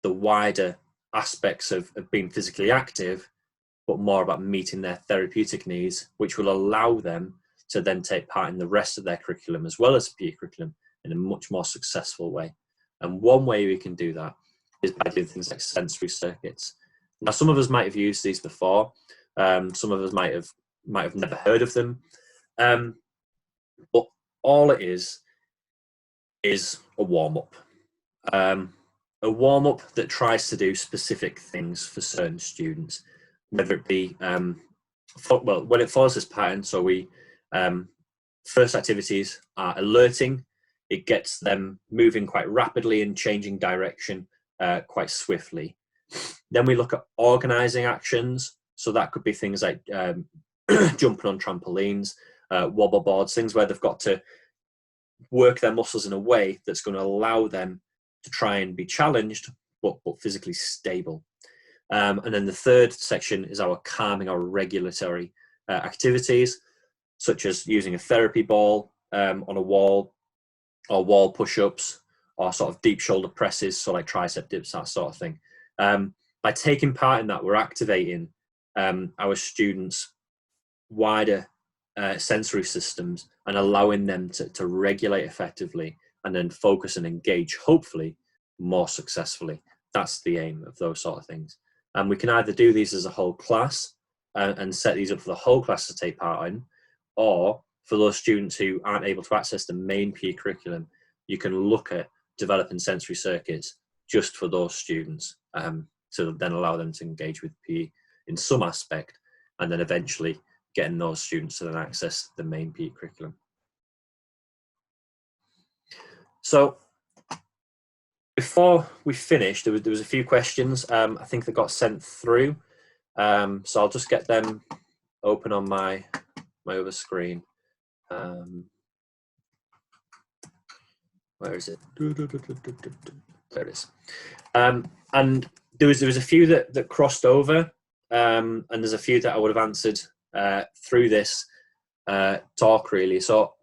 the wider aspects of being physically active, but more about meeting their therapeutic needs, which will allow them to then take part in the rest of their curriculum as well as PE curriculum in a much more successful way. And one way we can do that is by doing things like sensory circuits. Now, some of us might have used these before. Some of us might have never heard of them. But all it is a warm-up. A warm-up that tries to do specific things for certain students, whether it be, when it follows this pattern, so we, first activities are alerting. It gets them moving quite rapidly and changing direction quite swiftly. Then we look at organising actions. So that could be things like jumping on trampolines, wobble boards, things where they've got to work their muscles in a way that's going to allow them to try and be challenged, but physically stable. And then the third section is our calming or regulatory activities, such as using a therapy ball on a wall, or wall push-ups, or sort of deep shoulder presses, so like tricep dips, that sort of thing. By taking part in that, we're activating our students' wider sensory systems and allowing them to regulate effectively and then focus and engage, hopefully, more successfully. That's the aim of those sort of things. And we can either do these as a whole class and set these up for the whole class to take part in, or for those students who aren't able to access the main PE curriculum, you can look at developing sensory circuits just for those students to then allow them to engage with PE in some aspect, and then eventually getting those students to then access the main PE curriculum. So before we finished, there was a few questions I think that got sent through. So I'll just get them open on my other screen. Where is it? There it is. And there was a few that crossed over, and there's a few that I would have answered through this talk, really. So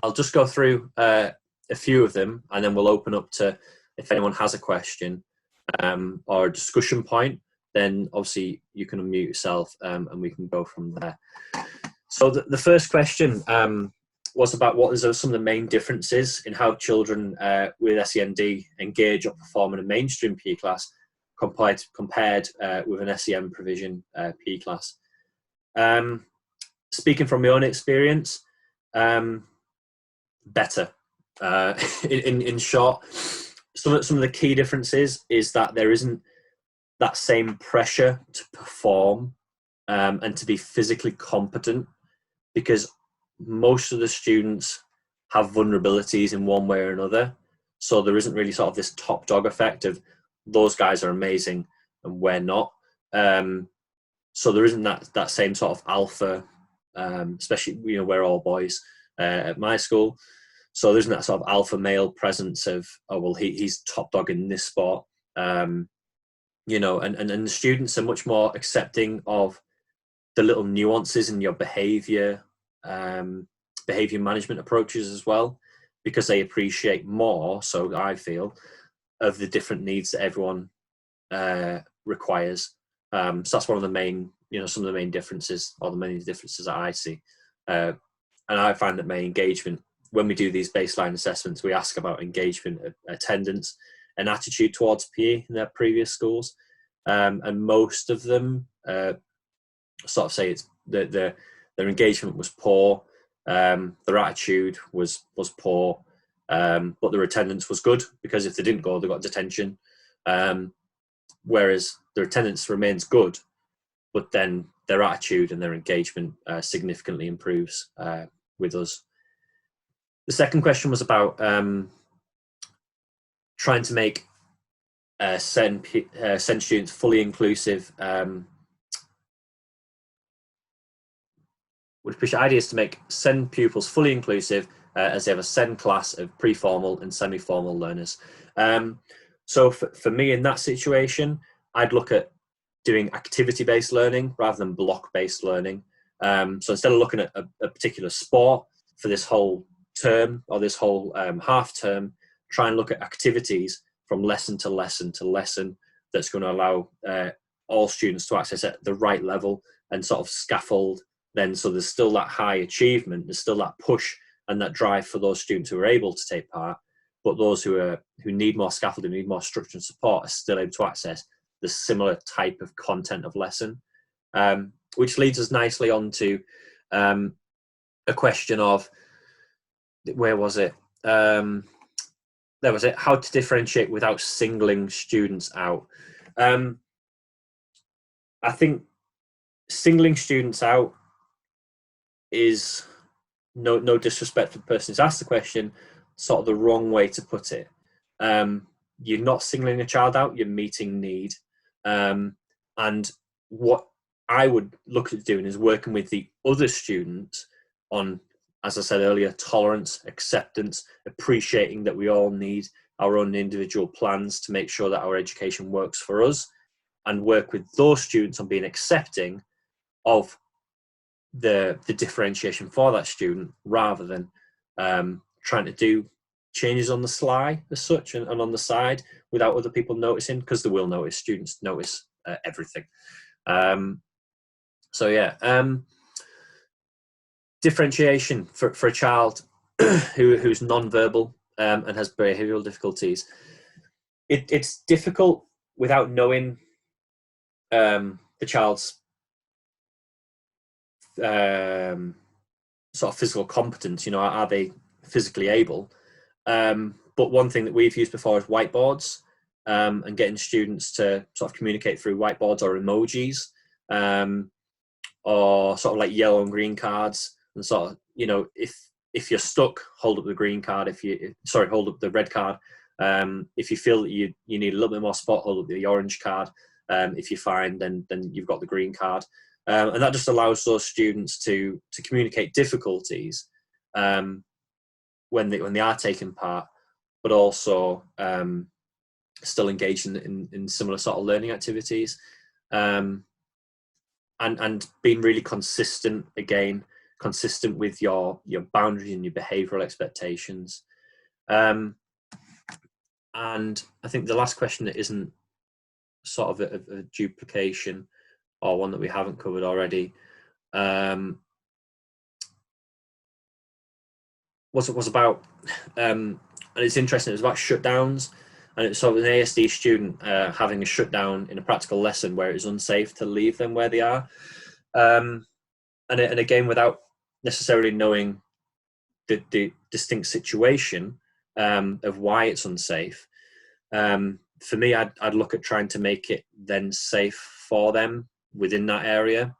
I'll just go through a few of them, and then we'll open up to, if anyone has a question or a discussion point, then obviously you can unmute yourself and we can go from there. So the first question was about what is some of the main differences in how children with SEND engage or perform in a mainstream PE class compared with an SEN provision PE class. Speaking from my own experience, better. In short, some of the key differences is that there isn't that same pressure to perform and to be physically competent, because most of the students have vulnerabilities in one way or another. So there isn't really sort of this top dog effect of those guys are amazing and we're not. So there isn't that same sort of alpha, especially, we're all boys at my school. So there isn't that sort of alpha male presence of, oh, well, he's top dog in this sport. you know, and the students are much more accepting of the little nuances in your behavior, behavior management approaches as well, because they appreciate more, so I feel, of the different needs that everyone requires. So that's one of the main, you know, some of the main differences, or the many differences that I see. And I find that my engagement, when we do these baseline assessments, we ask about engagement, attendance, and attitude towards PE in their previous schools. And most of them sort of say it's their engagement was poor, their attitude was poor, but their attendance was good, because if they didn't go, they got detention. Whereas their attendance remains good, but then their attitude and their engagement significantly improves with us. The second question was about trying to make SEND students fully inclusive. Would appreciate ideas to make SEND pupils fully inclusive, as they have a SEND class of pre-formal and semi-formal learners. So for me in that situation, I'd look at doing activity-based learning rather than block-based learning. So instead of looking at a particular sport for this whole term, or this whole half term, try and look at activities from lesson to lesson to lesson that's going to allow all students to access at the right level, and sort of scaffold then, so there's still that high achievement, there's still that push and that drive for those students who are able to take part, but those who need more scaffolding, need more structure and support, are still able to access the similar type of content of lesson. Which leads us nicely on to a question of, where was it? There was it, how to differentiate without singling students out. I think singling students out is, no disrespect to the person who's asked the question, sort of the wrong way to put it. You're not singling a child out, you're meeting need. And what I would look at doing is working with the other students on, as I said earlier, tolerance, acceptance, appreciating that we all need our own individual plans to make sure that our education works for us, and work with those students on being accepting of the differentiation for that student, rather than trying to do changes on the sly as such, and on the side, without other people noticing, because they will notice. Students notice everything. So yeah, differentiation for a child who's non-verbal and has behavioural difficulties. It's difficult without knowing the child's sort of physical competence. You know, are they physically able? But one thing that we've used before is whiteboards, and getting students to sort of communicate through whiteboards or emojis, or sort of like yellow and green cards, and sort of, you know, if you're stuck, hold up the green card. Hold up the red card. If you feel that you need a little bit more support, hold up the orange card. If you're fine, then you've got the green card. And that just allows those students to communicate difficulties when they are taking part, but also still engaged in similar sort of learning activities, and being really consistent with your boundaries and your behavioural expectations. And I think the last question that isn't sort of a duplication, or one that we haven't covered already, was about, and it's interesting, it was about shutdowns. And it's sort of an ASD student having a shutdown in a practical lesson where it is unsafe to leave them where they are. And again, without necessarily knowing the distinct situation of why it's unsafe, for me, I'd look at trying to make it then safe for them within that area.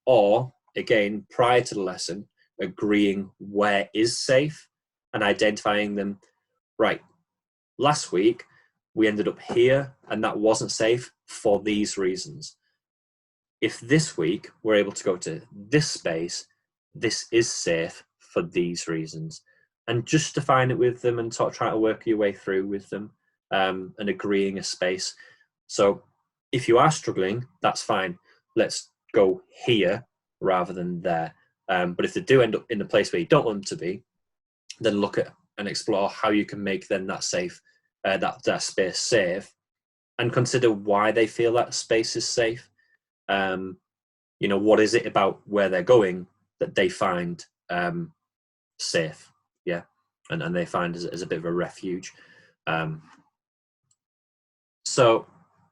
Or, again, prior to the lesson, agreeing where is safe and identifying them. Right, last week we ended up here and that wasn't safe for these reasons. If this week we're able to go to this space, this is safe for these reasons. And just define it with them and sort of try to work your way through with them, and agreeing a space. So if you are struggling, that's fine. Let's go here rather than there. But if they do end up in the place where you don't want them to be, then look at and explore how you can make then that safe, that space safe, and consider why they feel that space is safe. What is it about where they're going that they find safe? Yeah, and they find as a bit of a refuge. So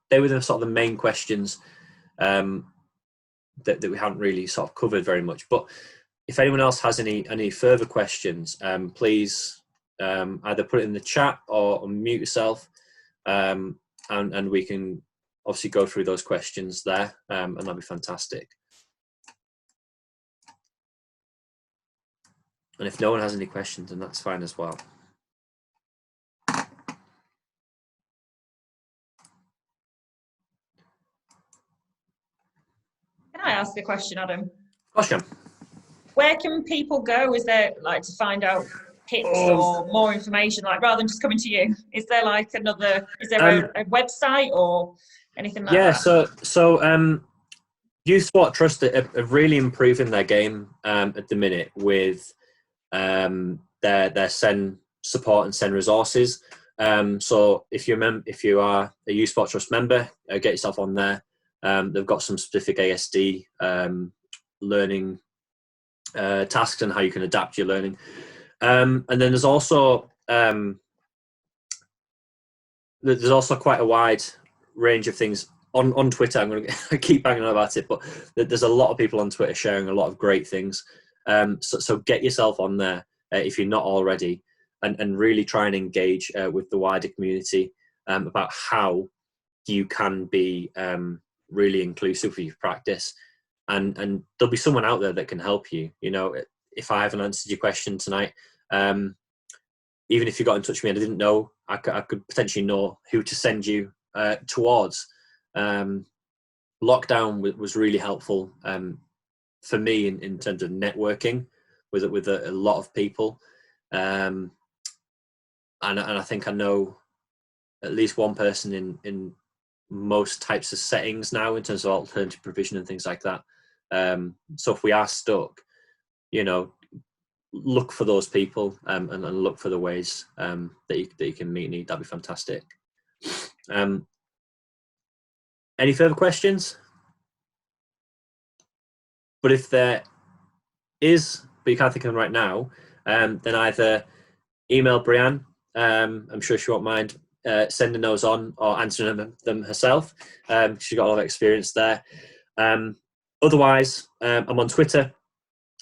they were the sort of the main questions that we haven't really sort of covered very much. But if anyone else has any further questions, please either put it in the chat or unmute yourself, and we can obviously go through those questions there, and that'd be fantastic. And if no one has any questions, then that's fine as well. Can I ask a question, Adam? Of course, Jan. Where can people go? Is there like to find out tips or more information, like rather than just coming to you? Is there like is there a website or anything like that? Yeah, so Youth Sport Trust are really improving their game at the minute with their SEN support and SEN resources. So if you are a Youth Sport Trust member, get yourself on there. They've got some specific ASD learning tasks and how you can adapt your learning. And then there's also quite a wide range of things on Twitter. I'm going to keep banging on about it, but there's a lot of people on Twitter sharing a lot of great things. So get yourself on there if you're not already, and really try and engage with the wider community about how you can be really inclusive with your practice. And there'll be someone out there that can help you. If I haven't answered your question tonight, even if you got in touch with me and I didn't know, I could potentially know who to send you towards. Lockdown was really helpful for me in terms of networking with a lot of people, and I think I know at least one person in most types of settings now in terms of alternative provision and things like that. So if we are stuck, look for those people and look for the ways that you can meet need. That'd be fantastic. Any further questions? But if there is, but you can't think of them right now, then either email Brianne. I'm sure she won't mind sending those on or answering them herself. She's got a lot of experience there. Otherwise, I'm on Twitter.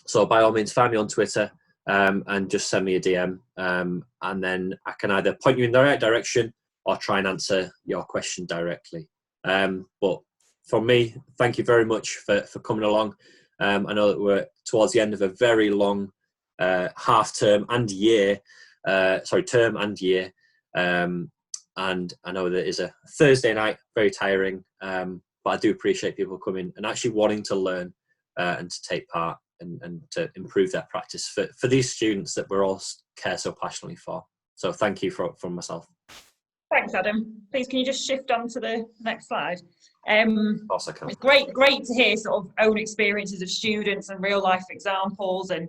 So by all means, find me on Twitter and just send me a DM. And then I can either point you in the right direction or try and answer your question directly. But for me, thank you very much for coming along. I know that we're towards the end of a very long term and year. And I know that it is a Thursday night, very tiring, but I do appreciate people coming and actually wanting to learn and to take part and to improve their practice for these students that we're all care so passionately for. So thank you from myself. Thanks, Adam. Please, can you just shift on to the next slide? Of course I can. It's great to hear sort of own experiences of students and real life examples. And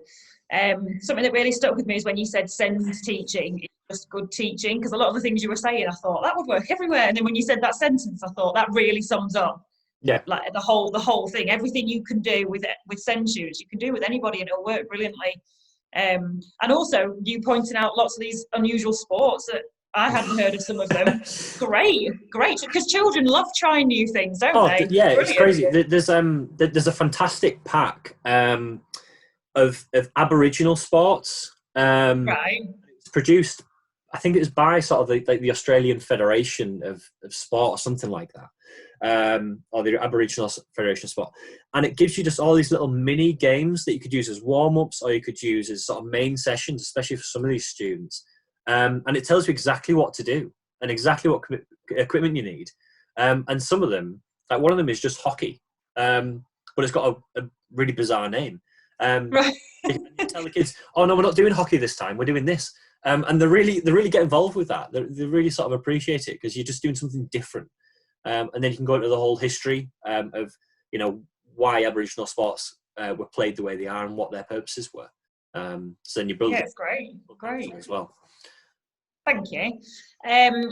something that really stuck with me is when you said SEND teaching is just good teaching, because a lot of the things you were saying, I thought that would work everywhere. And then when you said that sentence, I thought that really sums up like the whole thing. Everything you can do with SEND students, you can do with anybody, and it'll work brilliantly. And also you pointing out lots of these unusual sports that I hadn't heard of some of them. Great, because children love trying new things, don't they? Yeah, brilliant. It's crazy. There's a fantastic pack of Aboriginal sports. Right. It's produced, I think it was by sort of the Australian Federation of Sport or something like that, or the Aboriginal Federation of Sport, and it gives you just all these little mini games that you could use as warm-ups or you could use as sort of main sessions, especially for some of these students. And it tells you exactly what to do and exactly what equipment you need. And some of them, like one of them is just hockey, but it's got a really bizarre name. Right. You tell the kids, oh no, we're not doing hockey this time, we're doing this. And they really get involved with that. They really sort of appreciate it because you're just doing something different. and then you can go into the whole history of, you know, why Aboriginal sports were played the way they are and what their purposes were. So then you build Yeah, it's great. Great. as well. Thank you.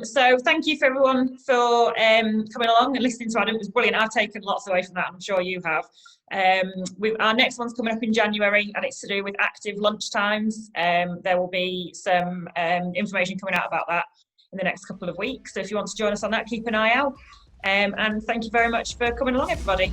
So thank you for everyone for coming along and listening to Adam. It was brilliant. I've taken lots away from that. I'm sure you have. Our next one's coming up in January, and it's to do with active lunch times. There will be some information coming out about that in the next couple of weeks. So if you want to join us on that, keep an eye out. And thank you very much for coming along, everybody.